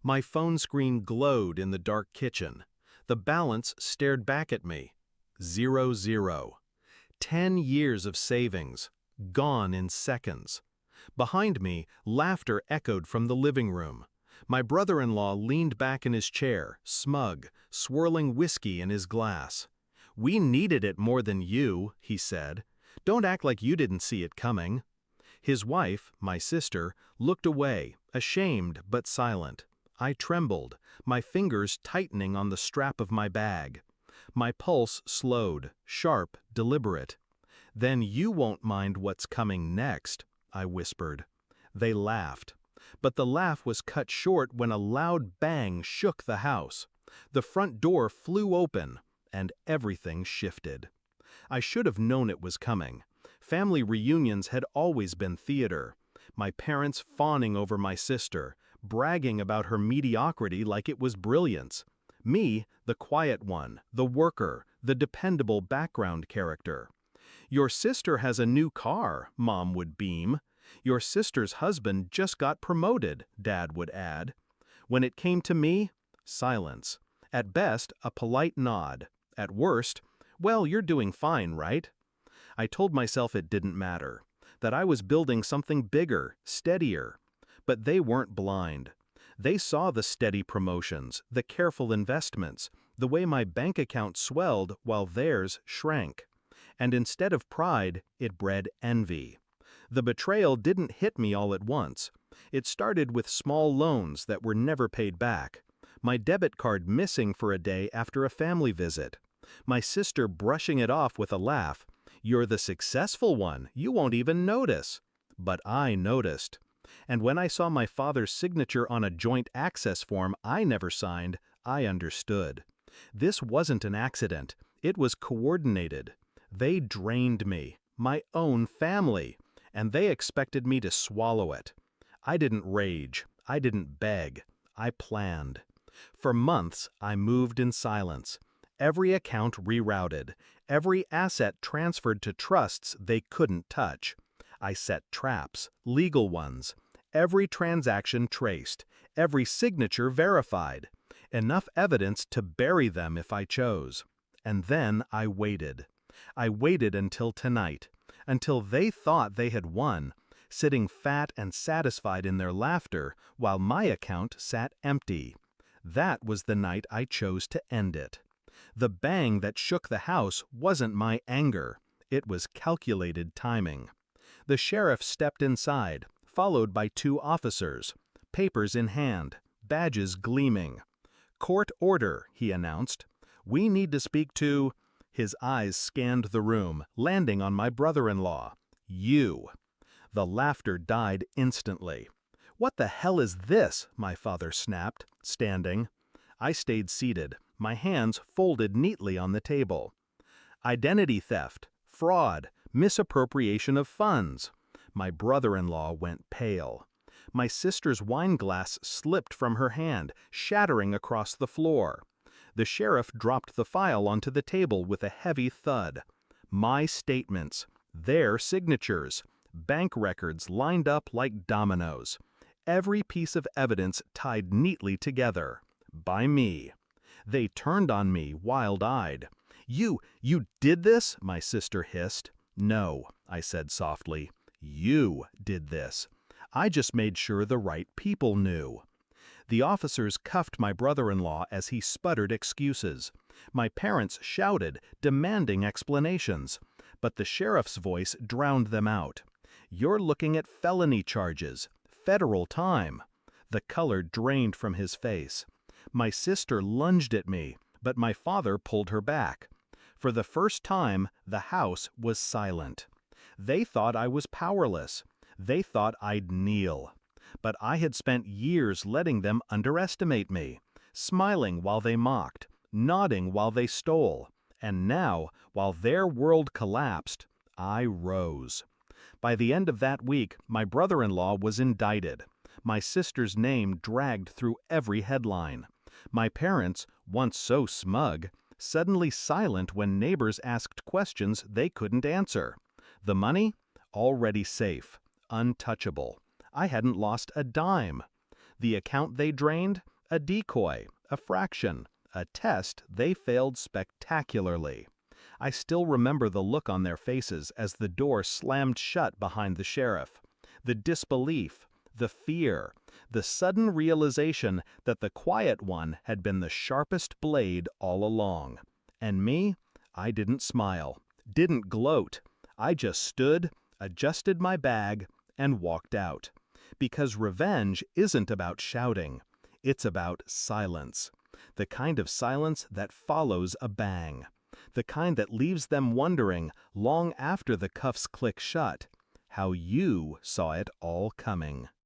My phone screen glowed in the dark kitchen. The balance stared back at me. 0, 0. 10 years of savings, gone in seconds. Behind me, laughter echoed from the living room. My brother-in-law leaned back in his chair, smug, swirling whiskey in his glass. "We needed it more than you," he said. "Don't act like you didn't see it coming." His wife, my sister, looked away, ashamed but silent. I trembled, my fingers tightening on the strap of my bag. My pulse slowed, sharp, deliberate. "Then you won't mind what's coming next," I whispered. They laughed. But the laugh was cut short when a loud bang shook the house. The front door flew open, and everything shifted. I should have known it was coming. Family reunions had always been theater. My parents fawning over my sister, bragging about her mediocrity like it was brilliance. Me, the quiet one, the worker, the dependable background character. "Your sister has a new car," Mom would beam. "Your sister's husband just got promoted," Dad would add. When it came to me, silence. At best, a polite nod. At worst, "Well, you're doing fine, right?" I told myself it didn't matter, that I was building something bigger, steadier. But they weren't blind. They saw the steady promotions, the careful investments, the way my bank account swelled while theirs shrank. And instead of pride, it bred envy. The betrayal didn't hit me all at once. It started with small loans that were never paid back. My debit card missing for a day after a family visit. My sister brushing it off with a laugh. "You're the successful one, you won't even notice." But I noticed. And when I saw my father's signature on a joint access form I never signed, I understood. This wasn't an accident. It was coordinated. They drained me, my own family, and they expected me to swallow it. I didn't rage. I didn't beg. I planned. For months, I moved in silence. Every account rerouted, every asset transferred to trusts they couldn't touch. I set traps, legal ones, every transaction traced, every signature verified, enough evidence to bury them if I chose. And then I waited. I waited until tonight, until they thought they had won, sitting fat and satisfied in their laughter while my account sat empty. That was the night I chose to end it. The bang that shook the house wasn't my anger. It was calculated timing. The sheriff stepped inside, followed by 2 officers, papers in hand, badges gleaming. "Court order," he announced. "We need to speak to—" His eyes scanned the room, landing on my brother-in-law. "You." The laughter died instantly. "What the hell is this?" my father snapped, standing. I stayed seated, my hands folded neatly on the table. "Identity theft, fraud, misappropriation of funds." My brother-in-law went pale. My sister's wine glass slipped from her hand, shattering across the floor. The sheriff dropped the file onto the table with a heavy thud. My statements, their signatures, bank records lined up like dominoes. Every piece of evidence tied neatly together. By me. They turned on me, wild-eyed. You did this?" my sister hissed. "No," I said softly. "You did this. I just made sure the right people knew." The officers cuffed my brother-in-law as he sputtered excuses. My parents shouted, demanding explanations. But the sheriff's voice drowned them out. "You're looking at felony charges. Federal time." The color drained from his face. My sister lunged at me, but my father pulled her back. For the first time, the house was silent. They thought I was powerless. They thought I'd kneel. But I had spent years letting them underestimate me, smiling while they mocked, nodding while they stole. And now, while their world collapsed, I rose. By the end of that week, my brother-in-law was indicted. My sister's name dragged through every headline. My parents, once so smug, suddenly silent when neighbors asked questions they couldn't answer. The money? Already safe, untouchable. I hadn't lost a dime. The account they drained? A decoy, a fraction, a test they failed spectacularly. I still remember the look on their faces as the door slammed shut behind the sheriff. The disbelief, the fear, the sudden realization that the quiet one had been the sharpest blade all along. And me? I didn't smile, didn't gloat. I just stood, adjusted my bag, and walked out. Because revenge isn't about shouting. It's about silence. The kind of silence that follows a bang. The kind that leaves them wondering, long after the cuffs click shut, how you saw it all coming.